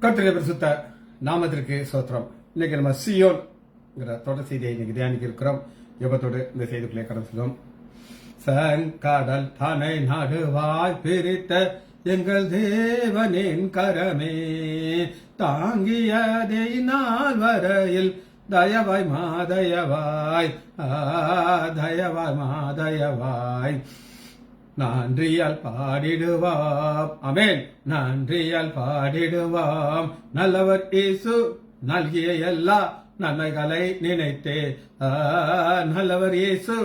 கர்த்தருடைய பரிசுத்த நாமத்திற்கு ஸ்தோத்திரம். இன்னைக்கு நம்ம சியோன்ங்கிற தொடர் செய்தியை இன்னைக்கு தியானிக்க இருக்கிறோம். யோகத்தோடு இந்த செய்திக்குள்ளே கடந்து செல்வோம். செங்கடல் தனை நடுவாய் பிரித்த எங்கள் தேவனின் கரமே, தாங்கியதை நாள் வரையில் தயவாய் மாதயவாய், தயவாய் மாதயவாய், நன்றியால் பாடிடுவாம். ஆமென். நன்றியால் பாடிடுவாம். நல்லவர் இயேசு நல்கிய எல்லா நன்மைகளை நினைத்தே, நல்லவர் இயேசு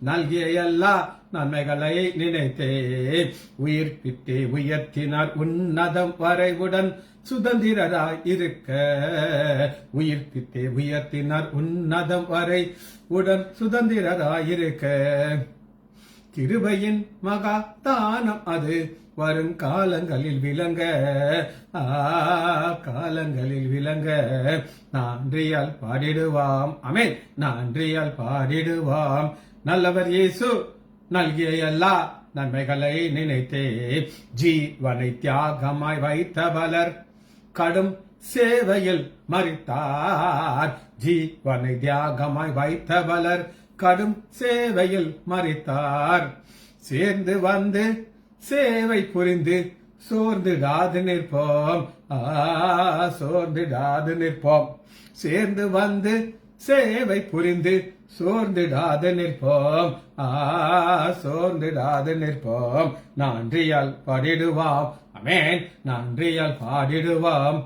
நல்கிய எல்லா நன்மைகளை நினைத்தே, உயிர்ப்பித்தே உயர்த்தினார் உன்னதம் வரைவுடன் சுதந்திரராய் இருக்க, உயிர்ப்பித்தே உயர்த்தினார் உன்னதம் வரை உடன் சுதந்திரராய் இருக்க, கிருபையின் மகா தானம் அது வரும் காலங்களில் விளங்க, காலங்களில் விளங்க, நன்றியால் பாடிடுவாம். ஆமென். நன்றியால் பாடிடுவாம். நல்லவர் இயேசு நல்கிய எல்லா நன்மைகளை நினைத்தே, ஜீவனை தியாகமாய் வைத்த பலர் கடும் சேவையில் மரித்தார், ஜீவனை தியாகமாய் வைத்த பலர் கடும் சேவையில் மரித்தார், சேர்ந்து வந்து சேவை புரிந்து சோர்ந்திடாது நிற்போம், சோர்ந்திடாது நிற்போம், சேர்ந்து வந்து சேவை புரிந்து சோர்ந்திடாது நிற்போம், சோர்ந்திடாது நிற்போம், நன்றியால் பாடிடுவாம். ஆமென். நன்றியால் பாடிடுவாம்.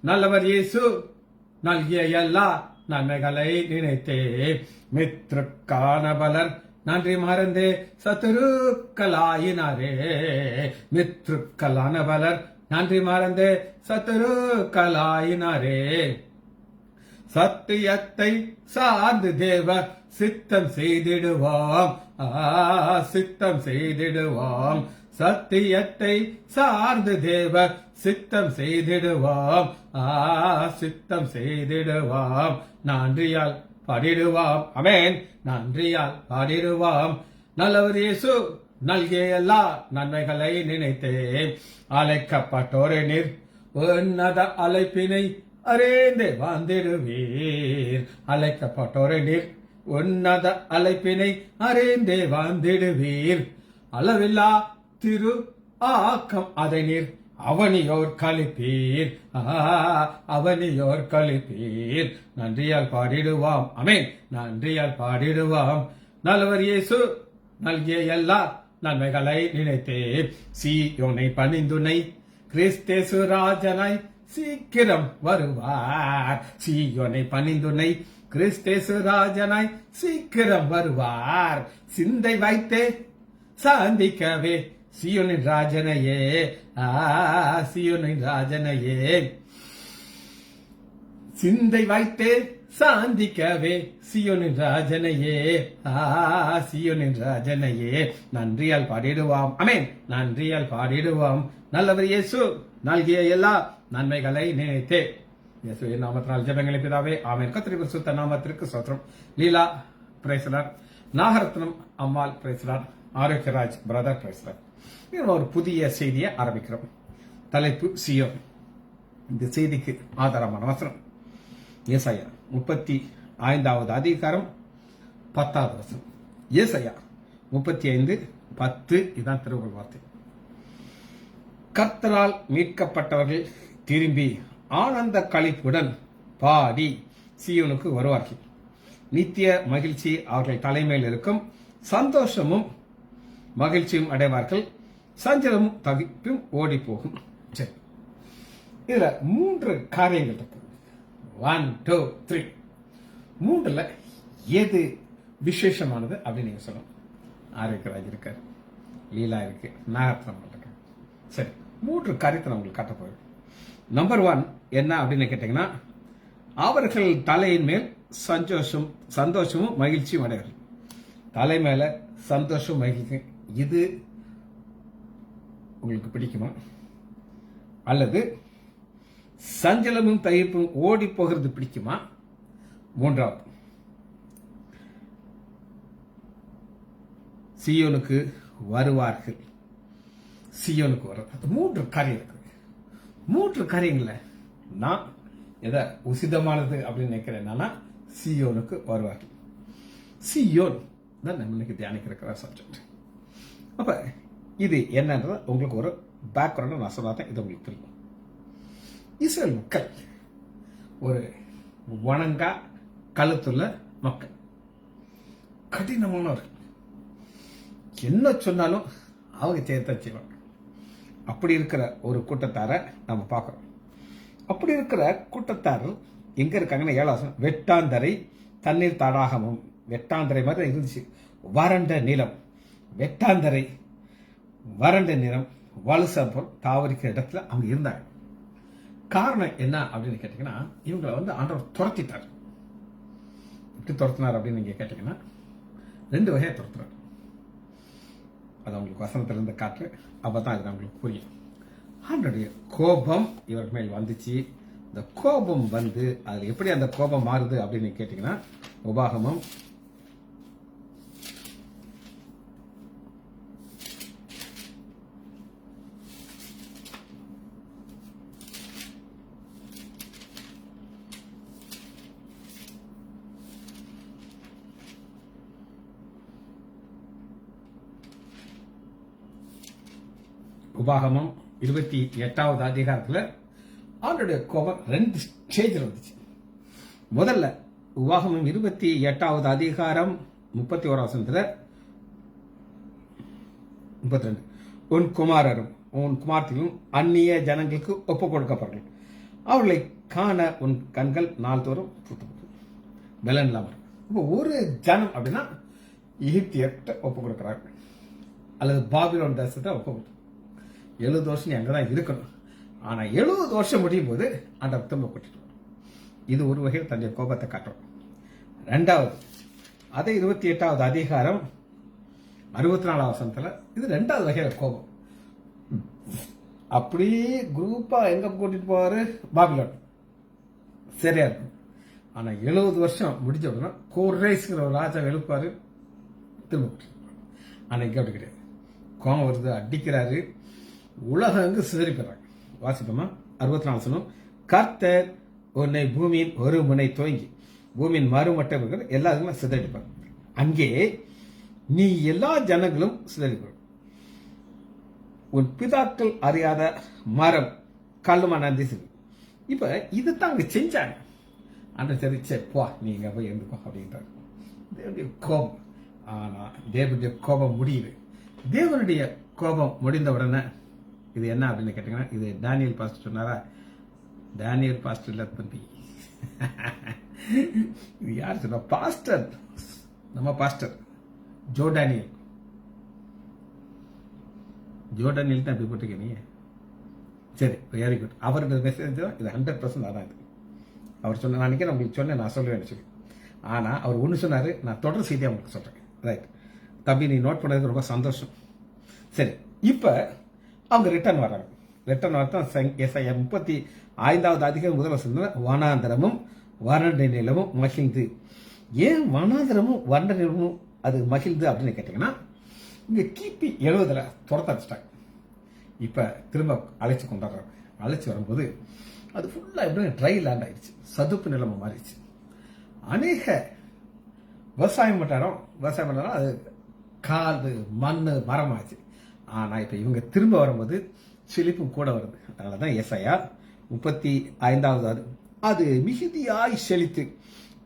நல்லவர் இயேசு நல்கிய எல்லா நன்மைகளை நினைத்தே, மித்ருக்கான பலர் நன்றி மறந்தே சத்துருக்களாயினாரே, மித்ருக்களான பலர் நன்றி மறந்தே சத்துருக்களாயினாரே, சத்தியத்தை சார்ந்து தேவ சித்தம் செய்திடுவாம், சித்தம் செய்திடுவாம், சத்தியத்தை சார்ந்து தேவ சித்தம் செய்திடுவாம், சித்தம் செய்திடுவாம், நன்றியால் பாடிடுவாம். ஆமென். நன்றியால் பாடிடுவாம். நல்லவர் இயேசு நல்கிய எல்லா நன்மைகளை நினைத்தே, அழைக்கப்பட்டோரே நீர் உன்னத அழைப்பினை அறிந்தே வாழ்ந்திடுவீர், அழைக்கப்பட்டோரே நீர் உன்னத அழைப்பினை அறிந்தே வாழ்ந்திடுவீர், அளவில்லா திரு ஆக்கம் அதை நீர் அவனியோர் கழிப்பீர், அவனியோர் கழிப்பீர், நன்றியால் பாடிடுவாம். ஆமென். நன்றியால் பாடிடுவாம். நல்லவர் இயேசு நல்கிய எல்லா நன்மைகளை நினைத்தே, சீயோனை பணிந்துனை கிறிஸ்தேசு ராஜனாய் சீக்கிரம் வருவார், சீயோனை பணிந்துனை கிறிஸ்தேசு ராஜனாய் சீக்கிரம் வருவார், சிந்தை வைத்தே சாந்திக்கவே சியோனின் ராஜனையே, சியோனின் ராஜனையே, சிந்தை வைத்தே சாந்திக்கவே சியோனின் ராஜனையே, சியோனின் ராஜனையே, நன்றியால் பாடிடுவாம். ஆமென். நன்றியால் பாடிடுவாம். நல்லவர் இயேசு நல்கிய எல்லா நன்மைகளை நினைத்தே, இயேசுவின் நாமத்தினால் ஜெபங்களை பிதாவே. ஆமென். கர்த்தருடைய பரிசுத்த நாமத்திற்கு ஸ்தோத்திரம். லீலா பிரைஸ்லார், நாகரத்னம் அம்மாள் பிரைஸ்லார், ஆரோக்கியராஜ் பிரதர் பிரைஸ்லார். ஒரு புதிய செய்தியை ஆரம்பிக்கிறோம். தலைப்பு சியோன். இந்த செய்திக்கு ஆதாரமான வசனம் ஏசாயா 35வது அதிகாரம் 10வது வசனம். ஏசாயா 35:10 இதான் திருக்குறள் வார்த்தை. கர்த்தரால் மீட்கப்பட்டவர்கள் திரும்பி ஆனந்த களிப்புடன் பாடி சியோனுக்கு வருவார்கள், நித்திய மகிழ்ச்சி அவர்கள் தலைமையில் இருக்கும், சந்தோஷமும் மகிழ்ச்சியும் அடைவார்கள், சஞ்சலமும் தவிப்பும் ஓடி போகும். சரி, இதுல 3 காரியங்கள் இருக்கு. 1 2 3. 3ல எது விசேஷமானது அப்படின்னு நீங்க சொல்லணும். ஆரோக்கியராஜ் இருக்காரு, லீலா இருக்கு, நாகரத்னம் இருக்கு. சரி, 3 காரியத்தை நான் உங்களுக்கு காட்ட போறேன். நம்பர் 1 என்ன அப்படின்னு கேட்டீங்கன்னா, அவர்கள் தலையின் மேல் சந்தோஷமும் மகிழ்ச்சியும் அடைவார்கள். தலை மேல சந்தோஷம் மகிழ்ச்சி, இது உங்களுக்கு பிடிக்குமா? அல்லது சஞ்சலமும் தயிர்ப்பும் ஓடி போகிறது பிடிக்குமா? 3வது, சியோனுக்கு வருவார்கள். சியோனுக்கு வர 3 காரியம் இருக்கு. 3 காரியங்கள நான் எதை உசிதமானது அப்படின்னு நினைக்கிறேன்னா சியோனுக்கு வருவார்கள். சியோன் தான் நம்ம இன்னைக்கு தியானிக்கிற சப்ஜெக்ட். அப்ப இது என்னன்றத உங்களுக்கு ஒரு பேக்ரவுண்ட் நான் சொன்னாதான் இது உங்களுக்கு தெரியும். இஸ்ரேல் மக்கள் ஒரு வணங்கா கழுத்துள்ள மக்கள், கடினமானவர்கள். என்ன சொன்னாலும் அவங்க செய்யத்தான் செய்வாங்க. அப்படி இருக்கிற ஒரு கூட்டத்தார நம்ம பார்க்கிறோம். அப்படி இருக்கிற கூட்டத்தாரர் எங்க இருக்காங்கன்னா 7 வெட்டாந்தரை தண்ணீர் தடாகமும். வெட்டாந்தரை மாதிரி இருந்துச்சு, வறண்ட நிலம். வெட்டாந்தரை வறண்ட நிலம் வலுசபம் தாவரிக்கிற இடத்துல அவங்க இருந்தாங்க. காரணம் என்ன அப்படின்னு கேட்டீங்கன்னா, இவங்களை ஆண்டவர் துரத்திட்டார். எப்படி துரத்தினார் அப்படின்னு நீங்க கேட்டீங்கன்னா 2 வகையா துரத்துறாரு. அது அவங்களுக்கு வசனத்திலிருந்து காற்று. அப்பதான் இது அவங்களுக்கு புரியும். ஆண்டவருடைய கோபம் இவர்கள் மேல் வந்துச்சு. இந்த கோபம் வந்து அதுல எப்படி அந்த கோபம் மாறுது அப்படின்னு கேட்டீங்கன்னா, உபாகமம் 28வது அதிகாரத்துல ஆண்டவருடைய கோபம் 2 ஸ்டேஜில் வந்துச்சு. முதல்ல உபாகமம் 28வது அதிகாரம் 31 வசனத்துல 32, உன் குமாரரும் உன் குமார்த்தியும் அந்நிய ஜனங்களுக்கு ஒப்பு கொடுக்கப்படுங்கள், அவர்களை காண உன் கண்கள் நாள்தோறும் பலன் இல்லாமல். இப்போ ஒரு ஜனம் அப்படின்னா எகிப்தியர்கிட்ட ஒப்பு கொடுக்கிறார்கள், அல்லது பாபிலோன் தேசத்தை ஒப்பு கொடுத்து 70 வருஷம் நீ அங்கதான் இருக்கணும். ஆனா 70 வருஷம் முடியும் போது அந்த திரும்ப கூட்டிட்டு வரும். இது ஒரு வகையில் தன்னுடைய கோபத்தை காட்டுறோம். 2வது அதே 28வது அதிகாரம் 64 வசனத்துல இது 2வது வகையில கோபம். அப்படியே குரூப்பா எங்க கூட்டிட்டு போவாரு? பாபிலோன். சரியா இருக்கும். ஆனா 70 வருஷம் முடிஞ்ச உடனே கோரேஸ்ங்கிற ஒரு ராஜா எழுப்பாரு, திரும்ப கூட்டிட்டு போவாரு. ஆனா இங்க அப்படி கிடையாது. கோபம் வருது, அடிக்கிறாரு, உலகம் எங்கு சிதறி போறாங்க. வாசிப்போமா? 64 வசனம், கர்த்தர் உன்னை பூமியின் ஒரு முனை துவங்கி பூமியின் மறுமட்டம் இருக்கிற எல்லாருமே சிதறிப்பாங்க. அங்கே நீ எல்லா ஜனங்களும் சிதறிப்பாங்க. உன் பிதாக்கள் அறியாத மரம் கல்லுமா நந்திச்சு. இப்ப இதுதான் அங்க செஞ்சாங்க. அந்த தெரிச்ச போ நீங்க போய் இருந்துக்கோ அப்படின்றாங்க. தேவனுடைய கோபம். ஆனா தேவனுடைய கோபம் முடியுது. தேவனுடைய கோபம் முடிந்த உடனே இது என்ன அப்படின்னு கேட்டீங்கன்னா, இது டேனியல் பாஸ்டர் சொன்னாரா? டேனியல் பாஸ்டர் இல்ல தம்பி, இது யார் சொன்ன? பாஸ்டர், நம்ம pastor Joe Daniel. Joe Daniel தான் அப்படி போட்டிருக்கீங்க. சரி, வெரி குட். அவருடைய மெசேஜ் தான் இது. 100% அதான் இது. அவர் சொன்ன, நான் நினைக்கிறேன் உங்களுக்கு சொன்னேன், நான் சொல்லுவேன் சொல்லி. ஆனா அவர் ஒண்ணு சொன்னாரு, நான் தொடர் செய்தியா உங்களுக்கு சொல்றேன். ரைட் தம்பி, நீ நோட் பண்ணதுக்கு ரொம்ப சந்தோஷம். சரி, இப்ப அவங்க ரிட்டர்ன் வர்றாங்க. ரிட்டர்ன் வரத்தான் 35வது அதிகாரம் 1 வசனம், வனாந்தரமும் வறண்ட நிலமும் மகிழ்ந்து. ஏன் வனாந்தரமும் வறண்ட நிலமும் அது மகிழ்ந்து அப்படின்னு கேட்டீங்கன்னா, இங்க கிபி 70ல துரத்தாச்சிட்டாங்க. இப்ப திரும்ப அழைச்சு கொண்டாடுறாங்க. அழைச்சு வரும்போது அது ஃபுல்லா எப்படி ட்ரை லேண்ட் ஆயிடுச்சு, சதுப்பு நிலமா மாறிடுச்சு. அநேக விவசாயம் பண்ணாலும் அது காது மண்ணு மரமாச்சு. ஆனா இப்ப இவங்க திரும்ப வரும்போது செழிப்பும் கூட வருது. அதனாலதான் ஏசாயா 35வது, அது மிகுதியாய் செழித்து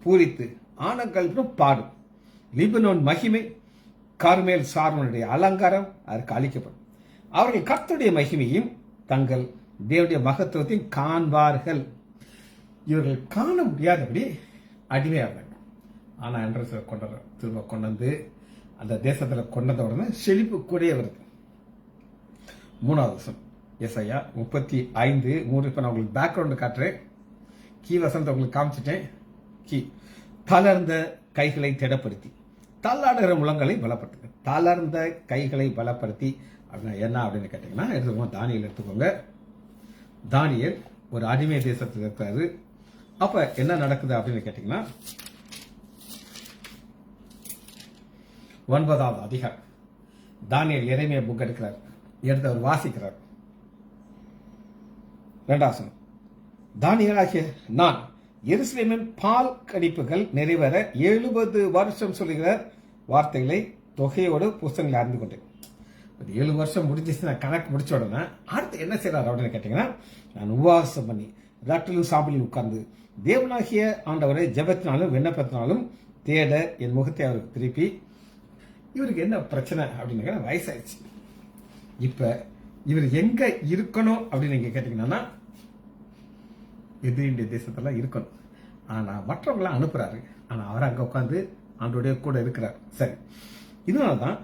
பூரித்து ஆனங்கள் பாடும், லிபனோன் மகிமை கார்மேல் சார்மனுடைய அலங்காரம் அதற்கு அளிக்கப்படும். அவர்கள் கர்த்தருடைய மகிமையும் தங்கள் தேவனுடைய மகத்துவத்தையும் காண்பார்கள். இவர்கள் காண முடியாதபடி அடிமையாக. ஆனா என்று திரும்ப கொண்டு வந்து அந்த தேசத்துல கொண்டத உடனே செழிப்பு கூடயே வருது. 3வது வசனம் ஏசாயா 35:3. இப்ப நான் உங்களுக்கு பேக்ரவுண்ட் காட்டுறேன். கீ வசனத்தை உங்களுக்கு காமிச்சிட்டேன். கீ தளர்ந்த கைகளை திடப்படுத்தி தள்ளாடுகிற முழங்களை பலப்படுத்துங்க. தளர்ந்த கைகளை பலப்படுத்தி அப்படின்னா என்ன அப்படின்னு கேட்டீங்கன்னா, எடுத்துக்கோங்க, தானியல் எடுத்துக்கோங்க. தானியல் ஒரு அடிமை தேசத்தில் இருக்காரு. அப்ப என்ன நடக்குது அப்படின்னு கேட்டீங்கன்னா, 9வது அதிகாரம் தானியல் எரேமியா புக் எடுக்கிறார். எடுத்து அவர் வாசிக்கிறார். 2வது வசனம், தானியேலாகிய நான் எருசலேமின் பால் கடிப்புகள் நிறைவேற 70 வருஷம் சொல்லுகிற வார்த்தைகளை தொகையோடு புஸ்தகங்களை அறிந்து கொண்டேன். 7 வருஷம் முடிஞ்சிச்சு, நான் கணக்கு முடிச்ச உடனே அடுத்து என்ன செய்யறாரு அப்படின்னு கேட்டீங்கன்னா, நான் உபவாசம் பண்ணி ராட்டிலும் சாம்பலில் உட்கார்ந்து தேவனாகிய ஆண்டவரை ஜெபத்தினாலும் விண்ணப்பத்தினாலும் தேட என் முகத்தை அவருக்கு திருப்பி, இவருக்கு என்ன பிரச்சனை அப்படின்னு வயசாயிடுச்சு, இப்ப இவர் எங்க இருக்கணும் அப்படின்னு நீங்க கேட்டீங்கன்னா எதிரிண்டிய தேசத்துல இருக்கணும். ஆனா மற்றவங்களாம் அனுப்புறாரு, ஆனா அவர் அங்க உட்காந்து ஆண்டோடைய கூட இருக்கிறார். சரி, இதனாலதான்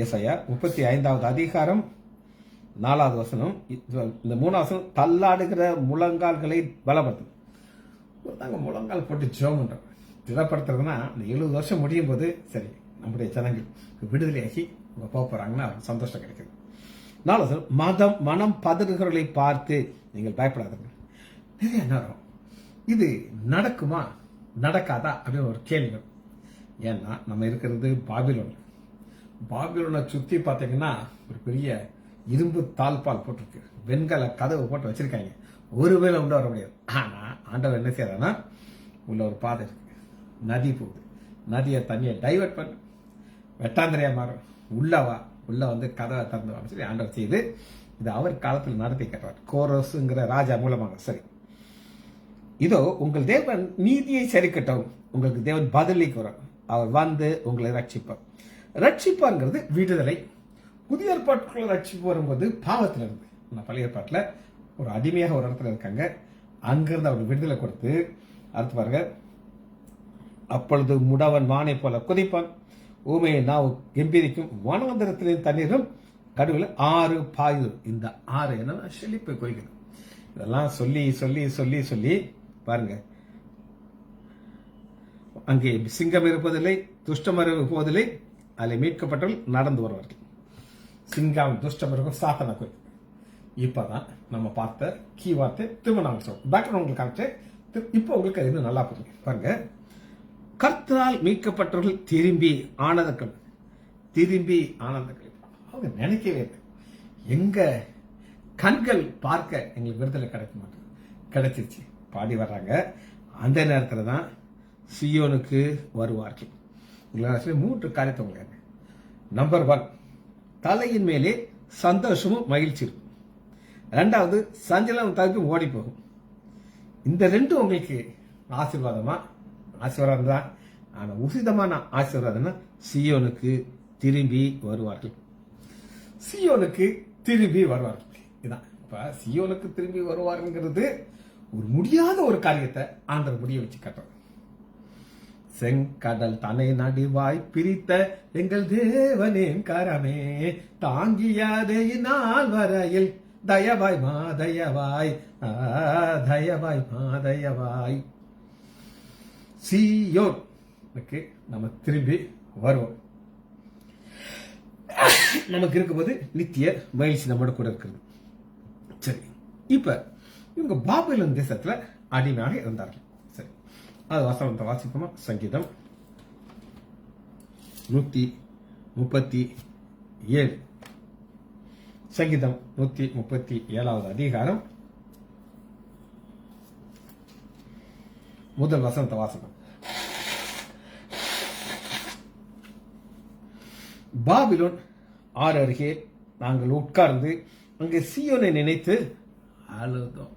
ஏசாயா 35வது அதிகாரம் 4வது வசனம், இந்த 3வது வசனம், தள்ளாடுகிற முழங்கால்களை பலப்படுத்தும். நாங்க முழங்கால் போட்டு ஜெபம் பண்றோம். திடப்படுத்துறதுன்னா இந்த 70 வருஷம் முடியும் போது சரி நம்முடைய ஜனங்கள் விடுதலையாகி அவங்க போக போறாங்கன்னா அவருக்கு சந்தோஷம் கிடைக்குது. 4வது மனம் பதறுகிறவர்களை பார்த்து நீங்கள் பயப்படாதீங்க. நிறைய நேரம் இது நடக்குமா நடக்காதா அப்படின்னு ஒரு கேள்வி. ஏன்னா நம்ம இருக்கிறது பாபிலோனை சுத்தி பார்த்தீங்கன்னா ஒரு பெரிய இரும்பு தாழ்பால் போட்டிருக்கு, வெண்கல கதவு போட்டு வச்சிருக்காங்க, ஒருவேளை உண்டு வர முடியாது. ஆனா ஆண்டவர் என்ன செய்யறாருன்னா, உள்ள ஒரு பாதை இருக்கு, நதி போகுது, நதியை தண்ணியை டைவர்ட் பண்ண வெட்டாந்திரையா மாறும், உள்ள வந்து கதவை திறந்து சொல்லி ஆண்டவர் செய்து இது அவர் காலத்தில் நடத்தி கட்டுவார், கோரோஸ்ங்கிற ராஜா மூலமாக. சரி, இதோ உங்கள் தேவன் நீதியை சரிக்கட்டும், உங்களுக்கு தேவன் பதிலுக்கு வரும், அவர் வந்து உங்களை ரட்சிப்பாங்கிறது விடுதலை. புதிய ஏற்பாட்டுக்குள்ள ரட்சிப்பு வரும்போது பாவத்தில் இருந்து, பழைய ஏற்பாட்டில் ஒரு அடிமையாக ஒரு இடத்துல இருக்காங்க, அங்கிருந்து அவர் விடுதலை கொடுத்து அடுத்து பாருங்க, அப்பொழுது முடவன் வானை போல குதிப்பான், ஊமையை நாவு கம்பீரிக்கும், வனாந்தரத்தின் தண்ணீரும் கடவுள் 6 பாயுது. இந்த 6 என்னன்னா செழிப்பை குறிக்கிறது. இதெல்லாம் சொல்லி சொல்லி சொல்லி சொல்லி பாருங்க, அங்கே சிங்கம் இருப்பதில்லை, துஷ்டமரம் போவதில்லை, அதில் மீட்கப்பட்டவர்கள் நடந்து வருவார்கள். சிங்கம் துஷ்டமரம் சாத்தன குறி. இப்பதான் நம்ம பார்த்த கீ வார்த்தை திருமணம் சொல்றோம். பேக்ரவுண்ட் உங்களுக்கு காமிச்சு இப்போ உங்களுக்கு அது இன்னும் நல்லா புரியும். பாருங்க, கர்த்தரால் மீட்கப்பட்டவர்கள் திரும்பி ஆனந்தக்கள் அவங்க நினைக்கவே இல்லை, எங்க கண்கள் பார்க்க எங்களுக்கு விடுதலை கிடைக்க மாட்டேன், கிடைச்சிருச்சு பாடி வர்றாங்க. அந்த நேரத்தில் தான் சியோனுக்கு வருவார்கள். உங்களுக்கு 3 காரியத்தை உங்களுக்கு. நம்பர் 1, தலையின் மேலே சந்தோஷமும் மகிழ்ச்சி இருக்கும். 2வது, சஞ்சலம் தவிர்த்து ஓடி போகும். இந்த 2 உங்களுக்கு ஆசீர்வாதம் தான். ஆனா உசிதமான ஆசீர்வாதம்னா சியோனுக்கு திரும்பி வருவார்கள். இதான் இப்ப சியோனுக்கு திரும்பி வருவாருங்கிறது ஒரு முடியாத ஒரு காரியத்தை ஆண்டவர் முடிய வச்சு கட்டுறார். செங்கடல் தன்னை நடுவாய் பிரித்த எங்கள் தேவனின் கரமே தாங்கியதை நாள் வரையில் தயவாய் மாதயவாய் சியோனுக்கு நம்ம திரும்பி வருவோம். நமக்கு இருக்கும்போது நித்திய மகிழ்ச்சி நம்மோட கூட இருக்கிறது. சரி, இப்ப இவங்க பாபிலோன் தேசத்துல அடிமையாக இருந்தார்கள். சரி, அது வசனத்தை வாசிப்போமா? சங்கீதம் 137. சங்கீதம் 137வது அதிகாரம் முதல் வசனத்தை வாசிப்போம். பாபிலோன் 6 அருகே நாங்கள் உட்கார்ந்து அங்கே சியோனை நினைத்து அழுதோம்.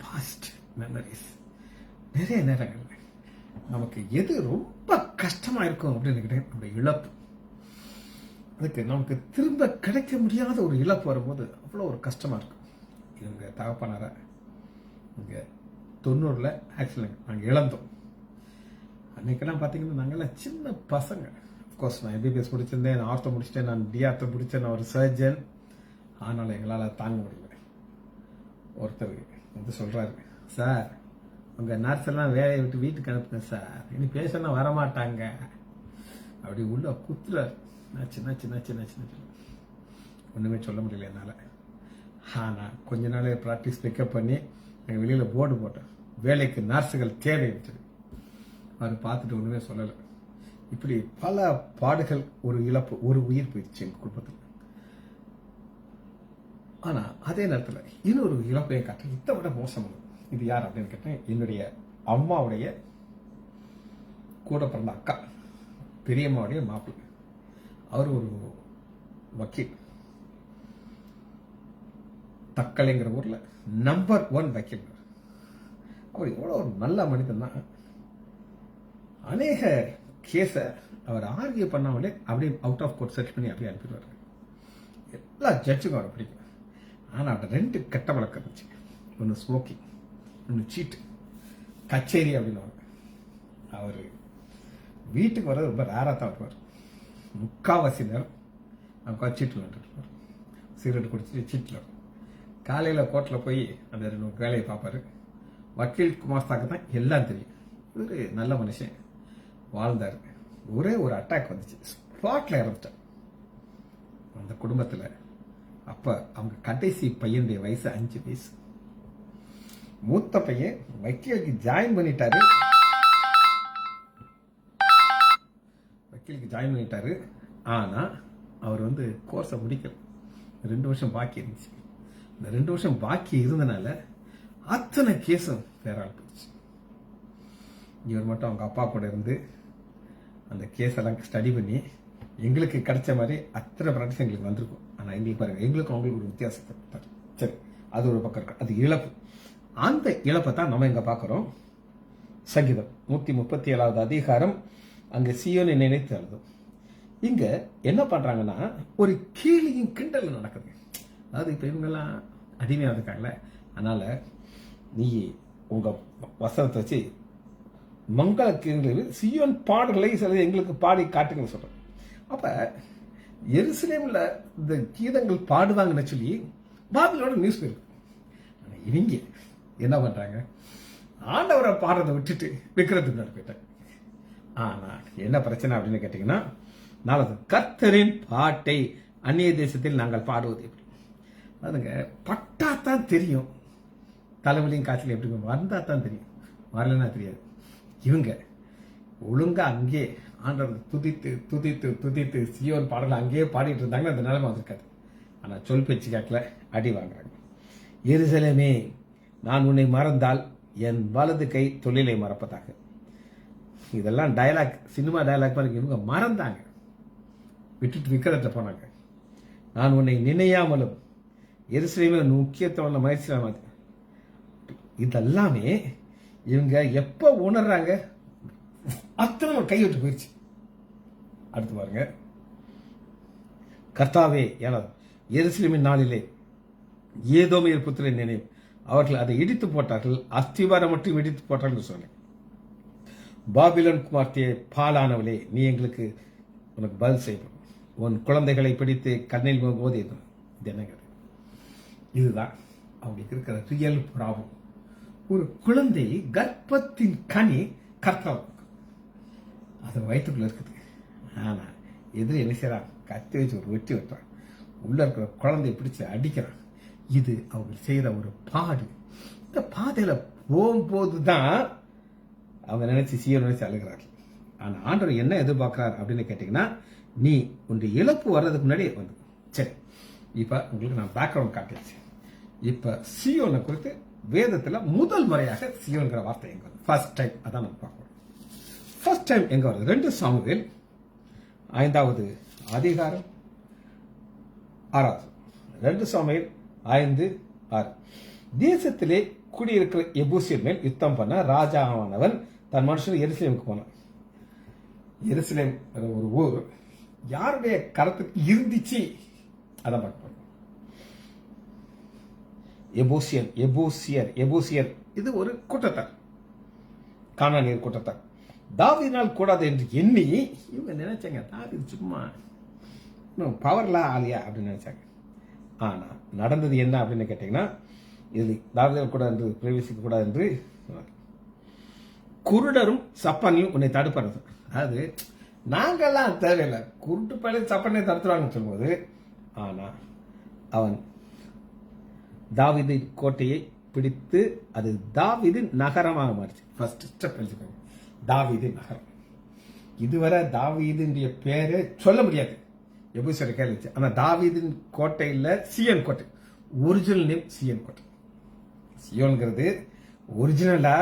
Past memories. நிறைய நேரங்கள் நமக்கு எது ரொம்ப கஷ்டமா இருக்கும் அப்படின்னு நம்முடைய இழப்பு, அதுக்கு நமக்கு திரும்ப கிடைக்க முடியாத ஒரு இழப்பு வரும்போது அவ்வளோ ஒரு கஷ்டமா இருக்கும். இவங்க தகப்பனார இங்க 90ல் ஆக்சிடென்ட் நாங்கள் இழந்தோம். அன்னைக்கெல்லாம் பார்த்தீங்கன்னா நாங்கள்லாம் சின்ன பசங்க. அஃப்கோர்ஸ் நான் எம்பிபிஎஸ் முடிச்சிருந்தேன், நான் ஆர்த்தோ முடிச்சிட்டேன், நான் டிஆர்த்தோ முடிச்சேன், நான் ஒரு சர்ஜன். ஆனாலும் எங்களால் தாங்க முடியல. ஒருத்தர் வந்து சொல்றாரு, சார் உங்க நர்ஸ் எல்லாம் வேலையை விட்டு வீட்டுக்கு அனுப்புங்க சார், இனி பேசனா வரமாட்டாங்க அப்படி உள்ள குத்துறாரு. நான் சின்ன ஒண்ணுமே சொல்ல முடியல என்னால. ஆனா கொஞ்ச நாளே ப்ராக்டிஸ் பிக்கப் பண்ணி எங்க வெளியில போர்டு போட்டேன், வேலைக்கு நர்ஸுகள் தேவை வச்சது. அவர் பார்த்துட்டு ஒண்ணுமே சொல்லலை. இப்படி பல பாடுகள், ஒரு இழப்பு, ஒரு உயிர் போயிடுச்சு எங்க குடும்பத்தில். ஆனா அதே நேரத்துல இன்னொரு இழப்பையை காட்டு இதை விட மோசமானது. இது யார் அப்படின்னு கேட்டேன், என்னுடைய அம்மாவுடைய கூட பிறந்த அக்கா, பெரியம்மாவுடைய மாப்பிள்ளை. அவர் ஒரு வக்கீல், தக்கலைங்கிற ஊர்ல நம்பர் 1 வக்கீல். அவர் எவ்வளவு ஒரு நல்ல மனிதன் தான். அநேக கேஸ அவர் ஆர்கியூ பண்ணாமலே அப்படியே அவுட் ஆஃப் கோர்ட் செட் பண்ணி அப்படியே அனுப்பிடுவார். எல்லா ஜட்ஜுக்கும் அவரை பிடிக்கும். ஆனா அவர்கிட்ட 2 கெட்ட வழக்கம் இருந்துச்சு. ஒன்று ஸ்மோக்கிங், ஒன்று சீட்டு, கச்சேரி அப்படின்னு. அவர் வீட்டுக்கு வர்றது ரொம்ப ரேராக தான் வருவார். முக்கால்வாசி நேரம் அவங்க சீட்டில் வந்துருப்பார். சிகரெட் குடிச்சிட்டு சீட்டில் இருக்கும். காலையில் கோர்ட்டில் போய் அந்த 2 வேலையை பார்ப்பாரு. வக்கீல் குமாஸ்தாக்கு தான் எல்லாம் தெரியும். இவர் நல்ல மனுஷன், வாழ்ந்தார். ஒரே ஒரு அட்டாக் வந்துச்சு, ஸ்பாட்ல இறந்துட்டார். அந்த குடும்பத்தில் அப்ப அவங்க கடைசி பையனுடைய வயசு 5 வயசு. மூத்த பையன் வக்கீலுக்கு ஜாயின் பண்ணிட்டாரு. ஆனா அவர் கோர்ஸை முடிக்கல. 2 வருஷம் பாக்கி இருந்துச்சு. இந்த 2 வருஷம் பாக்கி இருந்தனால அத்தனை கேஸும் வேற ஆள் போச்சு. இவர் மட்டும் அவங்க அப்பா கூட இருந்து அந்த கேஸ் எல்லாம் ஸ்டடி பண்ணி எங்களுக்கு கிடைச்ச மாதிரி அத்தனை ப்ராக்டிஸ் எங்களுக்கு வந்திருக்கும். ஆனா எங்களுக்கு பாருங்க, எங்களுக்கும் அவங்களுக்கு ஒரு வித்தியாசத்தை கொடுத்தாரு. சரி, அது ஒரு பக்கம் இருக்கு. அது இழப்பு. அந்த இழப்பை தான் நம்ம இங்க பாக்குறோம். சங்கீதம் 137வது அதிகாரம் அங்க சீயோனை நினைத்து எழுதும். இங்க என்ன பண்றாங்கன்னா ஒரு கீழியும் கிண்டல் நடக்குது. அதாவது இப்ப இவங்கெல்லாம் அடிமையா இருக்காங்கல்ல, அதனால நீ உங்க வசனத்தை வச்சு மங்கள கீதங்களில் சீயோன் பாடல்களை சில எங்களுக்கு பாடி காட்டுங்க சொல்றோம். அப்ப எருசலேம்ல இந்த கீதங்கள் பாடுவாங்கன்னு சொல்லி பாபிலோட நியூஸ் இருக்கு. இவங்க என்ன பண்றாங்க, ஆண்டவரை பாடுறதை விட்டுட்டு விற்கிறதுக்கு போயிட்டாங்க. ஆனா என்ன பிரச்சனை அப்படின்னு கேட்டீங்கன்னா, நாளது கர்த்தரின் பாட்டை அந்நிய தேசத்தில் நாங்கள் பாடுவது எப்படி? அதுங்க பட்டாத்தான் தெரியும். தலைவலியும் காய்ச்சல் எப்படி வந்தா தான் தெரியும், வரலன்னா தெரியாது. இவங்க ஒழுங்கா அங்கே ஆண்டவர் துதித்து துதித்து துதித்து சீயோன் பாடல அங்கேயே பாடிட்டு இருந்தாங்க. அந்த நிலைமை வந்திருக்காது. ஆனா சொல் பேச்சு கேட்கல, அடி வாங்குறாங்க. எருசலேமே, நான் உன்னை மறந்தால் என் வலது கை தொழிலை மறப்பதாக. இதெல்லாம் டயலாக், சினிமா டயலாக் மாதிரி. இவங்க மறந்தாங்க, விட்டுட்டு விக்கிறத போனாங்க. நான் உன்னை நினையாமலும் எருசலேமே முக்கியத்துவம் முயற்சி. இதெல்லாமே இவங்க எப்ப உணர்றாங்க, அத்தனை கைவிட்டு போயிடுச்சு. அடுத்து பாருங்க, கர்த்தாவே எருசலேமின் நாளிலே ஏதோமியர் புத்திரை நினைவு, அவர்கள் அதை இடித்து போட்டார்கள், அஸ்திவாரம் மட்டும் இடித்து போட்டார்கள் சொன்னேன். பாபிலோன் குமார்த்தியை பாலானவளே, நீ எங்களுக்கு உனக்கு பதில் செய்யணும். உன் குழந்தைகளை பிடித்து கண்ணில் போது இது என்னங்க? இதுதான் அவங்களுக்கு இருக்கிற ரியல் ப்ராப்ளம். ஒரு குழந்தை கர்ப்பத்தின் கனி கர்த்தாவும் அது வயிற்றுக்குள்ள இருக்குது. ஆனா எதிரி என்ன செய்யறான், கத்தி வச்சு ஒரு வெட்டி வெட்டுறான், உள்ள இருக்கிற குழந்தைய பிடிச்சு அடிக்கிறான். இது அவங்க செய்யற ஒரு பாடு. இந்த பாதையில போகும்போதுதான் அவங்க நினைச்சு சீயோன் நினைச்சு அழுகிறார்கள். ஆனா ஆண்டவர் என்ன எதிர்பார்க்கிறார் அப்படின்னு கேட்டீங்கன்னா, நீ உன்னுடைய இழப்பு வர்றதுக்கு முன்னாடி வந்து. சரி, இப்ப உங்களுக்கு நான் பேக்ரவுண்ட் காட்டியாச்சு. இப்ப சீயோனை குறித்து வேதத்துல முதல் முறையாக சீயோன்கிற வார்த்தை எங்க வருது? First time. அதான் நம்ம பார்க்கணும். ஃபர்ஸ்ட் டைம் எங்க வருது? 2 சாமுவேல் 5வது அதிகாரம் 6. 2 சாமுவேல் 5:6. தேசத்திலே குடியிருக்கிற எபூசியர் மேல் யுத்தம் பண்ண ராஜாவானவன் தன் மனுஷன் எருசலேமுக்கு போனான். எருசலேம் ஒரு ஊர் யாருடைய கரத்துக்கு இருந்துச்சு அதான் பார்க்க போறோம். எபூசியர் இது ஒரு கூட்டத்தார், கானானியர் கூட்டத்தார். தாவீதினால் கூடாது என்று எண்ணி இவங்க நினைச்சாங்க, தாவீது சும்மா பவர்லாம் ஆலியா அப்படின்னு நினைச்சாங்க. ஆனா நடந்தது என்ன அப்படின்னு கேட்டீங்கன்னா, இது தாவீதால் கூட என்று பிரவேசிக்க கூடாது என்று குருடரும் சப்பானியும் உன்னை தடுப்பறது. அதாவது நாங்கெல்லாம் தேவையில்லை, குருட்டு பழைய சப்பனை தடுத்துறாங்கன்னு சொல்லும்போது, ஆனா அவன் தாவீதின் கோட்டையை பிடித்து அது தாவீதின் நகரமாக மாறிச்சு. ஃபர்ஸ்ட் ஸ்டெப் எழுதிக்கோங்க, தாவீதின் நகரம். இதுவரை தாவீதினுடைய பேரை சொல்ல முடியாது, எபூசியர் கேள்விச்சு. ஆனா தாவீதின் கோட்டை இல்ல, சீயோன் கோட்டை. ஒரிஜினல் நேம் சியோன் கோட்டை. சியோன்கிறது ஒரிஜினலா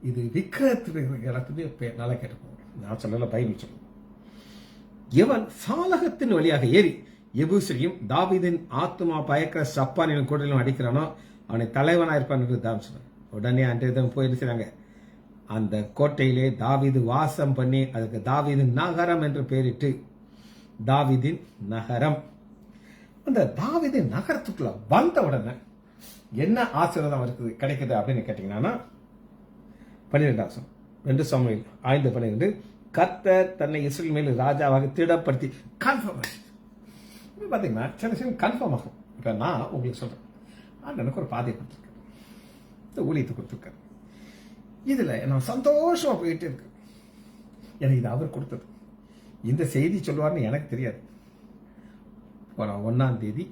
இது விக்கிரகத்துக்கு இடத்துக்கு பேர். நல்லா கேட்டுக்கோங்க, நான் சொல்லல, பைபிள் சொல்லுங்க. எவன் சாலகத்தின் வழியாக ஏறி எபூசிலையும் தாவீதின் ஆத்மா பயக்கிற சப்பானின் கூடலும் அடிக்கிறானோ அவனை தலைவனா இருப்பான் என்று தான் சொன்னான். உடனே அன்றைய போயிருக்கிறாங்க. அந்த கோட்டையிலே தாவீது வாசம் பண்ணி அதுக்கு தாவீதின் நகரம் என்று பெயரிட்டு தாவீதின் நகரம். அந்த தாவீதின் நகரத்துக்குள்ள வந்த உடனே என்ன ஆசீர்வாதம் இருக்குது கிடைக்குது அப்படின்னு கேட்டீங்கன்னா 12 2 சாமுவேல் 5:12 கர்த்தர் தன்னை இஸ்ரவேல் மேல் ராஜாவாக திடப்படுத்தி கன்ஃபார்ம் பாத்தீங்கன்னா சில விஷயம் கன்ஃபார்ம் ஆகும். இப்ப நான் உங்களுக்கு சொல்றேன், எனக்கு ஒரு பாதையை கொடுத்துருக்கேன், இந்த ஊழியத்தை கொடுத்துருக்காரு. இதுல நான் சந்தோஷமா போயிட்டே இருக்கு. எனக்கு இது அவர் கொடுத்தது. இந்த செய்தி சொல்லுவார்னு எனக்கு தெரியாது. 1ஆம் தேதி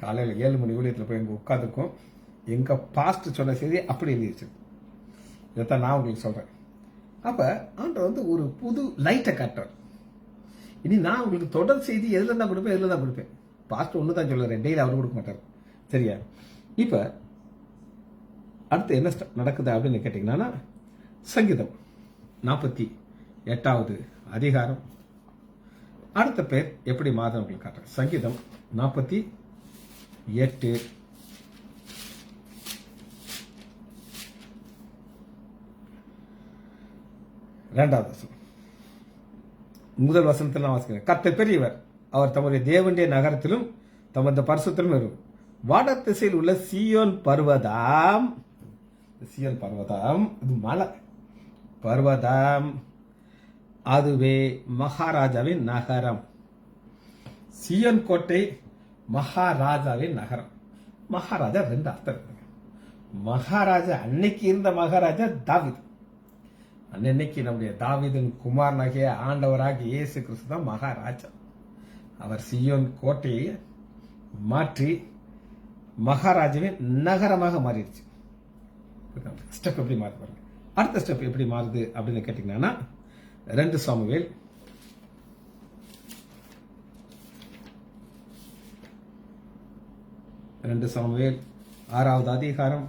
காலையில் 7 மணி ஊழியத்தில் போய் எங்க உட்காந்துருக்கோம். எங்க பாஸ்ட் சொன்ன செய்தி அப்படி எழுதி வச்சிருக்கு. இதைத்தான் நான் உங்களுக்கு சொல்றேன். அப்ப ஆண்டவர் ஒரு புது லைட்டை காட்டுறார். இனி நான் உங்களுக்கு தொடர் செய்தி எதுல தான் கொடுப்பேன். பாஸ்ட் ஒன்று தான் சொல்லுறேன், டெய்லி அவர் கொடுக்க மாட்டார். சரியா? இப்ப அடுத்து என்ன நடக்குது அப்படின்னு கேட்டீங்கன்னா, சங்கீதம் 48வது அதிகாரம் அடுத்த பேர் எப்படி மாதம் உங்களுக்கு காட்டுறேன். சங்கீதம் 48 2வது வசனம். முதல் வசனத்தில் நான் வாசிக்கிறேன். கர்த்தர் பெரியவர், அவர் தம்முடைய தேவனுடைய நகரத்திலும் தமது பரிசுத்திலும் இருக்கும். வட திசையில் உள்ள சீயோன் பர்வதம், இது மலை பர்வதம், அதுவே மகாராஜாவின் நகரம். சீயோன் கோட்டை மகாராஜாவின் நகரம். மகாராஜா 2 அர்த்தம் இருக்கு. மகாராஜா அன்னைக்கு இருந்த மகாராஜா தாவீது. அன்னைக்கு நம்முடைய தாவீதின் குமாரனாகிய ஆண்டவராகிய இயேசு கிறிஸ்து தான் மகாராஜா. அவர் சீயோன் கோட்டையை மாற்றி மகாராஜாவின் நகரமாக மாறிடுச்சு. ஸ்டெப் எப்படி மாறுது பாருங்க. அடுத்த ஸ்டெப் எப்படி மாறுது அப்படின்னு கேட்டீங்கன்னா 2 சாமுவேல் 6வது அதிகாரம்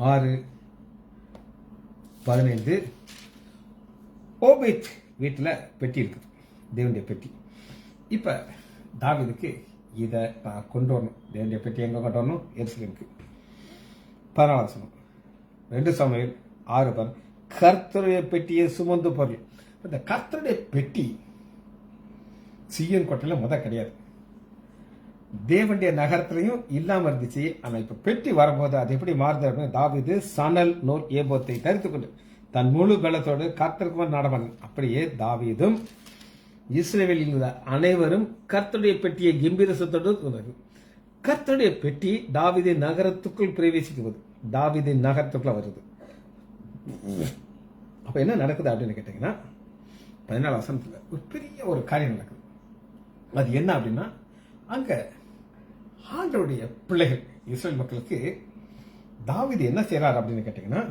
6:15 ஓபேத் வீட்டில் பெட்டி இருக்குது, தேவனுடைய பெட்டி. இப்ப தாவீதுக்கு இதை நான் கொண்டு வரணும். தேவனுடைய பெட்டி எங்க கொண்டு வரணும்? எருசலேமுக்கு. 14வது வசனம் 2 சாமுவேல் 6:10 கர்த்தருடைய பெட்டியை சுமந்து பொருள். இந்த கர்த்தருடைய பெட்டி சீயோன் கோட்டையில கிடையாது, தேவனுடைய நகரத்திலையும் இல்லாம இருந்துச்சு. ஆனா இப்ப பெட்டி வரும்போது அது எப்படி மாறுது அப்படின்னு, தாவீது சணல் நூல் ஏபோத்தை தரித்துக் கொண்டு தன் முழு பலத்தோடு கர்த்தருக்கு நாடகம். அப்படியே தாவீதும் இஸ்ரவேலில் இருந்த அனைவரும் கர்த்தருடைய பெட்டியை கம்பீரசத்தோடு சொன்னார்கள். கர்த்தருடைய பெட்டி தாவீதின் நகரத்துக்குள் பிரவேசிக்குவது, தாவீதின் நகரத்துக்குள்ள வருது. அப்ப என்ன நடக்குது அப்படின்னு கேட்டீங்கன்னா 14 வசனத்துல ஒரு பெரிய ஒரு காரியம் நடக்குது. அது என்ன அப்படின்னா, அங்க ஆண்டவருடைய பிள்ளைகள் இஸ்ரேல் மக்களுக்கு தாவீது என்ன செய்யறாரு அப்படின்னு கேட்டீங்கன்னா,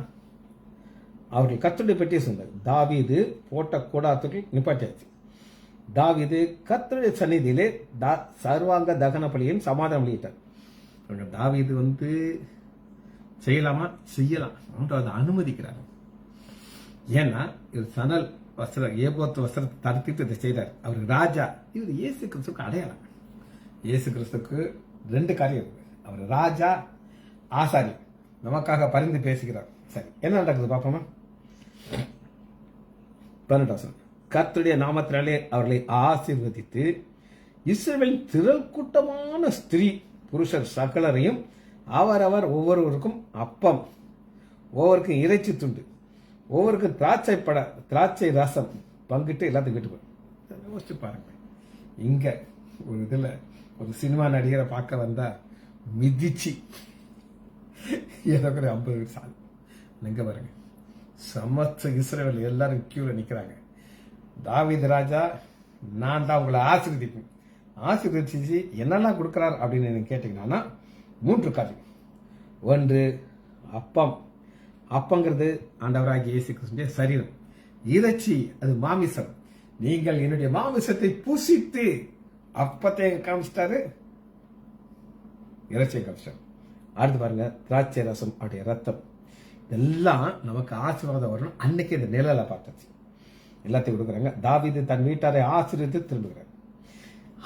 அவர்கள் கர்த்தருடைய பெட்டியை சொன்னார். தாவீது போட்ட கூடாரத்துக்கு நிப்பாட்டியாச்சு. தாவீது கர்த்தருடைய சந்நிதியிலே சர்வாங்க தகன பலியும் சமாதானம் வெளியிட்டார். தாவீது செய்யலாமா? செய்யலாம். அதை அனுமதிக்கிறார். ஏன்னா இது சணல் வஸ்திரம் ஏபோத்து வஸ்திரத்தை தடுத்துட்டு இதை செய்தார். அவர் ராஜா. இவர் இயேசு கிறிஸ்துக்கு அடையாளம். இயேசு கிறிஸ்துக்கு 2 காரியம் இருக்கு. அவர் ராஜா, ஆசாரி, நமக்காக பரிந்து பேசுகிறார். சரி, என்ன நடக்குது பாப்போமா? 12 கர்த்தருடைய நாமத்தினாலே அவர்களை ஆசீர்வதித்து இஸ்ரவேலின் திரள் கூட்டமான ஸ்திரீ புருஷர் சகலரையும் அவரவர் ஒவ்வொருவருக்கும் அப்பம், ஒவ்வொருக்கும் இறைச்சி துண்டு, ஒவ்வொருக்கும் திராட்சை ரசம் பங்கிட்டு எல்லாத்துக்கும் வீட்டு போய் யோசிச்சு பாருங்க. இங்க ஒரு இதுல ஒரு சினிமா நடிகரை பார்க்க வந்தா மிதிச்சு எனக்கு ஒரு 50 சால் எங்க பாருங்க. சமஸ்த இஸ்ரவேல் எல்லாரும் கியூல நிக்கிறாங்க. தாவீது ராஜா, நான் தான் உங்களை ஆசீர்வதிப்பேன். ஆசீர்வதிச்சு என்னெல்லாம் கொடுக்கிறார் அப்படின்னு கேட்டீங்கன்னா 3 காரியம். 1 அப்பம். அப்பங்கிறது ஆண்டவராகிய இயேசு கிறிஸ்துவின் சரீரம். இறைச்சி அது மாமிசம். நீங்கள் என்னுடைய மாமிசத்தை புசித்து, அப்பத்தை காமிச்சிட்டாரு, இறைச்சியை காமிச்சிட்டாரு. அடுத்து பாருங்க, திராட்சை ரசம், அவருடைய ரத்தம். இதெல்லாம் நமக்கு ஆசீர்வாதம் வரணும். அன்னைக்கு இந்த நிழலை பார்த்தாச்சு. எல்லாத்தையும் கொடுக்குறாங்க. தாவீது தன் வீட்டாரை ஆசீர்வதித்து திரும்புகிறார்.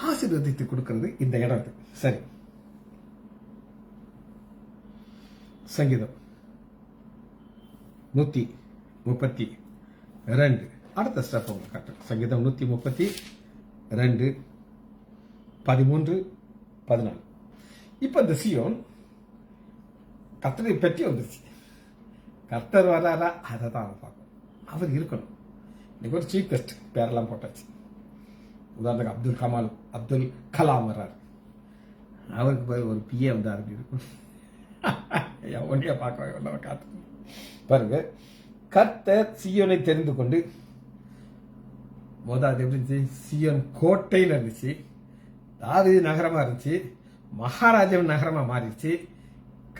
ஆசீர்வதித்து கொடுக்கிறது இந்த இடம். சரி, சங்கீதம் 132. அடுத்த ஸ்டெப் உங்களுக்கு காட்டுறேன். சங்கீதம் 132, 13, 14. இப்ப இந்த சீயோன் கர்த்தரை பற்றி வந்துருச்சு. கர்த்தர் வராரா, அதை தான் பார்க்கணும். அவர் இருக்கணும். இன்னைக்கு ஒரு சீஃப் கெஸ்ட் பேரெல்லாம் போட்டாச்சு. உதாரணத்துக்கு அப்துல் கலாம் வர்றாரு. அவருக்கு போய் ஒரு பிஏ வந்து இருக்கும். ஒன்றைய பார்க்க காத்து பாருங்க. கர்த்தர் சீயோனை தெரிந்து கொண்டு, முதல் எப்படி இருந்துச்சு? சீயோன் கோட்டையில் இருந்துச்சு, தாவீது நகரமா இருந்துச்சு, மகாராஜாவின் நகரமா மாறிடுச்சு.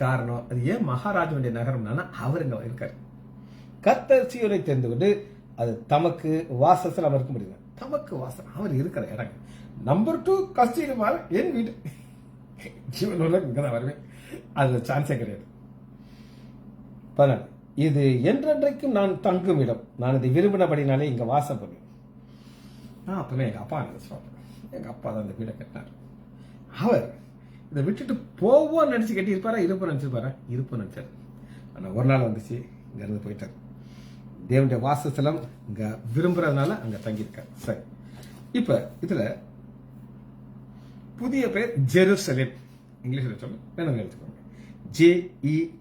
காரணம், அது ஏன் மகாராஜாவுடைய நகரம்னா அவர் இங்க இருக்காரு. கர்த்தர் சீயோனை தெரிந்து கொண்டு, அது தமக்கு வாசஸ்தலம் அவருக்கு முடியும். தமக்கு வாசம் அவர் இருக்கிற இடம். நம்பர் 2 கஸ்தூரிமால் என் வீடு. ஜீவனோட இங்கதான் வருவேன். அது சான்ஸே கிடையாது. 14. இது என்றென்றைக்கும் நான் தங்கும் இடம். நான் இதை விரும்பினபடினாலே இங்க வாசம் பண்ணுவேன். நான் அப்பவே எங்க அப்பா சொல்றேன். எங்க அப்பா தான் இந்த வீடை கட்டினார். அவர் இதை விட்டுட்டு போவோம்னு நினைச்சு கட்டியிருப்பாரா, இருப்பு நினைச்சிருப்பாரா? இருப்பு நினைச்சாரு. ஆனா ஒரு நாள் வந்துச்சு, இங்க இருந்து போயிட்டார். தேவனுடைய வாசஸ்தலம் இங்க விரும்புறதுனால அங்க தங்கியிருக்காரு. சரி, இப்ப இதுல புதிய பேர் ஜெருசலேம். இங்கிலீஷ்ல சொல்ல வேணும் எழுத்துக்கோங்க. JERUSALEM.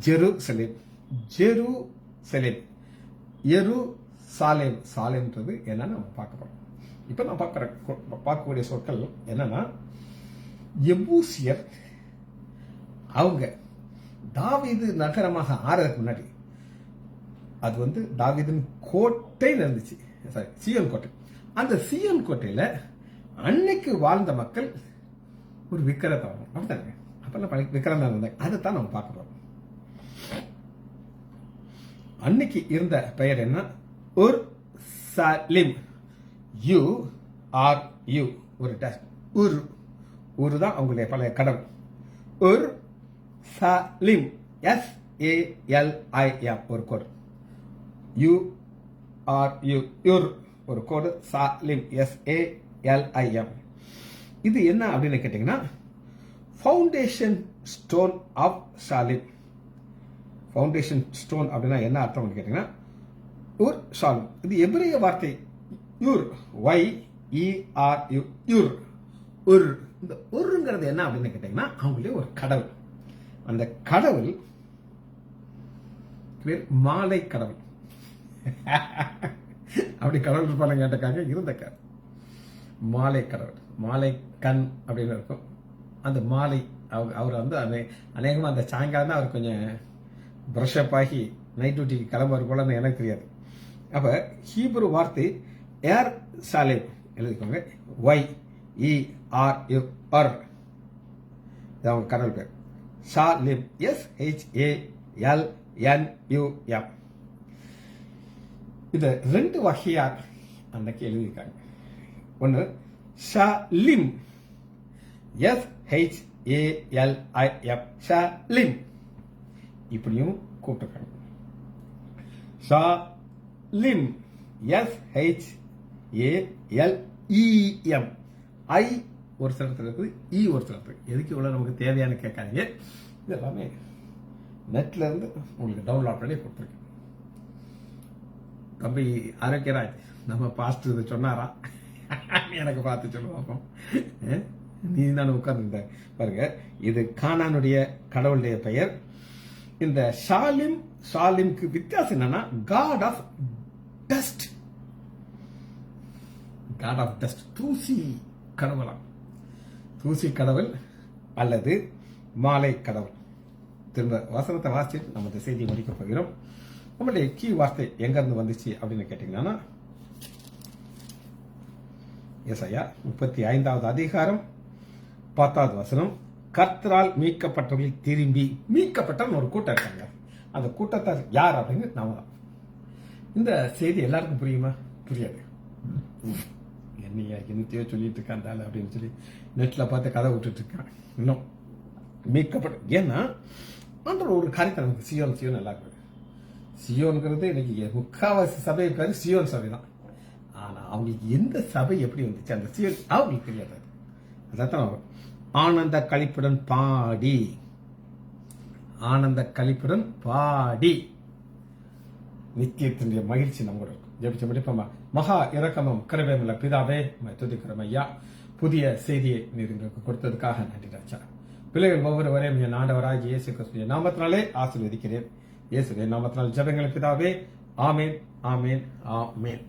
ஜெருசலேம். ஜெருசலேம். எருசாலேம். சாலேம்ன்றது என்னன்னு நம்ம பார்க்க போறோம். இப்ப நான் பார்க்கக்கூடிய சொற்கள் என்னன்னா, எபூசியர் அவங்க தாவீது நகரமாக ஆறதுக்கு முன்னாடி அது வந்து தாவீதின் கோட்டையில் இருந்துச்சு. சாரி, சீயோன் கோட்டை. அந்த சீயோன் கோட்டையில அன்னைக்கு வாழ்ந்த மக்கள் ஒரு விக்கிரத்தை வரணும். அப்படித்தாங்க, அப்பெல்லாம் விக்கிரம் தான் இருந்தாங்க. அதைத்தான் நம்ம பார்க்க போறோம். அன்னைக்கு இருந்த பெயர் என்ன? உர்சலிம். URU. ஒரு டேஷ். உரு தான் அவங்களுடைய பழைய கடவுள். உர்சலிம். SALIM. ஒரு கோடு. URU. ஒரு கோடு. சாலிம். SALIM. இது என்ன அப்படின்னு கேட்டீங்கன்னா, ஃபவுண்டேஷன் ஸ்டோன் ஆஃப் சாலிம். ஃபவுண்டேஷன் ஸ்டோன் அப்படின்னா என்ன அர்த்தம் கேட்டீங்கன்னா, உர் சாலிம். இது எபிரேய வார்த்தை யுர். YERU. யுர். உர். இந்த உருங்கிறது என்ன அப்படின்னு கேட்டீங்கன்னா, அவங்களுடைய ஒரு கடவுள். அந்த கடவுள் பேர் மாலை கடவுள். அப்படி கடவுள் இருப்பாங்க கேட்டக்காக இருந்த மாலை கடவுள். மாலை கண் அப்படின்னு இருக்கும். அந்த மாலை அவர் வந்து அநேகமாக அந்த சாயங்காலம் தான் அவர் கொஞ்சம் ப்ரஷ்அப் ஆகி நைட் டியூட்டிக்கு கிளம்புவார் போலன்னு எனக்கு தெரியாது. அப்போ ஹீப்ரு வார்த்தை ஏர் சாலேம் எழுதிக்கோங்க. YERU. அவங்க கடவுள் பேர் சாலிம். SHALNUM. இது 2 வகையா அன்னைக்கு எழுதியிருக்காங்க. ஒன்று ஷாலிம். SHALIM. ஷாலிம் இப்படியும் கூப்பிட்டுருக்காங்க. ஷாலிம். SHALEM. I ஒரு சிலத்தில் இருக்குது, E ஒரு சிலத்தில். எதுக்கு இவ்வளோ நமக்கு தேவையான கேட்காதீங்க. இது எல்லாமே நெட்ல இருந்து உங்களுக்கு டவுன்லோட் பண்ணி கொடுத்துருக்கேன். தம்பி ஆரோக்கியராஜ் நம்ம பாஸ்டர் இதை சொன்னாரா? எனக்கு பார்த்து சொல்லுவோம். நீ தானே உட்கார்ந்து பாருங்க. இது கானானுடைய கடவுளுடைய பெயர். இந்த ஷாலிம்க்கு வித்தியாசம் என்னன்னா, god of dust. God of dust. தூசி கடவுளாம். தூசி கடவுள் அல்லது மாலை கடவுள். திரும்ப வசனத்தை வாசிச்சு நம்ம இந்த செய்தியை முடிக்க போகிறோம். நம்மளுடைய கீ வார்த்தை எங்க இருந்து வந்துச்சு அப்படின்னு கேட்டீங்கன்னா, ஏசாயா 35வது அதிகாரம் 10வது வசனம். கர்த்தரால் மீட்கப்பட்டவர்கள் திரும்பி. மீட்கப்பட்ட ஒரு கூட்டம் இருக்காங்க. அந்த கூட்டத்தார் யார் அப்படின்னு நாம தான். இந்த செய்தி எல்லாருக்கும் புரியுமா? புரியாது. என்னையா என்னத்தையோ சொல்லிட்டு இருக்காண்டால அப்படின்னு சொல்லி நெட்ல பார்த்து கதை விட்டுட்டு இருக்கான். இன்னும் மீட்கப்படும். ஏன்னா ஆண்டவர் ஒரு காரியத்தை நமக்கு சியோன் நல்லா இருக்குது. சியோன்கிறது இன்னைக்கு முக்காவாசி சபை பேரு சியோன் சபை தான். ஆனா அவங்களுக்கு எந்த சபை எப்படி வந்துச்சு அந்த சியோன் அவங்களுக்கு தெரியாது. அதான் ஆனந்த களிப்புடன் பாடி, ஆனந்த களிப்புடன் பாடி நித்தியத்தினுடைய மகிழ்ச்சி நம்மளோட இருக்கும். ஜெபிச்சு முடிப்போமா? மகா இரக்கமும் கிருபையுமுள்ள பிதாவே, துதிக்கிறோம் ஐயா. புதிய செய்தியை நீர் எங்களுக்கு கொடுத்ததுக்காக நன்றி ராஜா. பிள்ளைகள் ஒவ்வொருவரையும் என் ஆண்டவராகிய இயேசு கிறிஸ்துவின் நாமத்தினாலே ஆசீர்வதிக்கிறேன். இயேசுவின் நாமத்தினால் ஜெபங்கள் பிதாவே. ஆமேன், ஆமேன், ஆமேன்.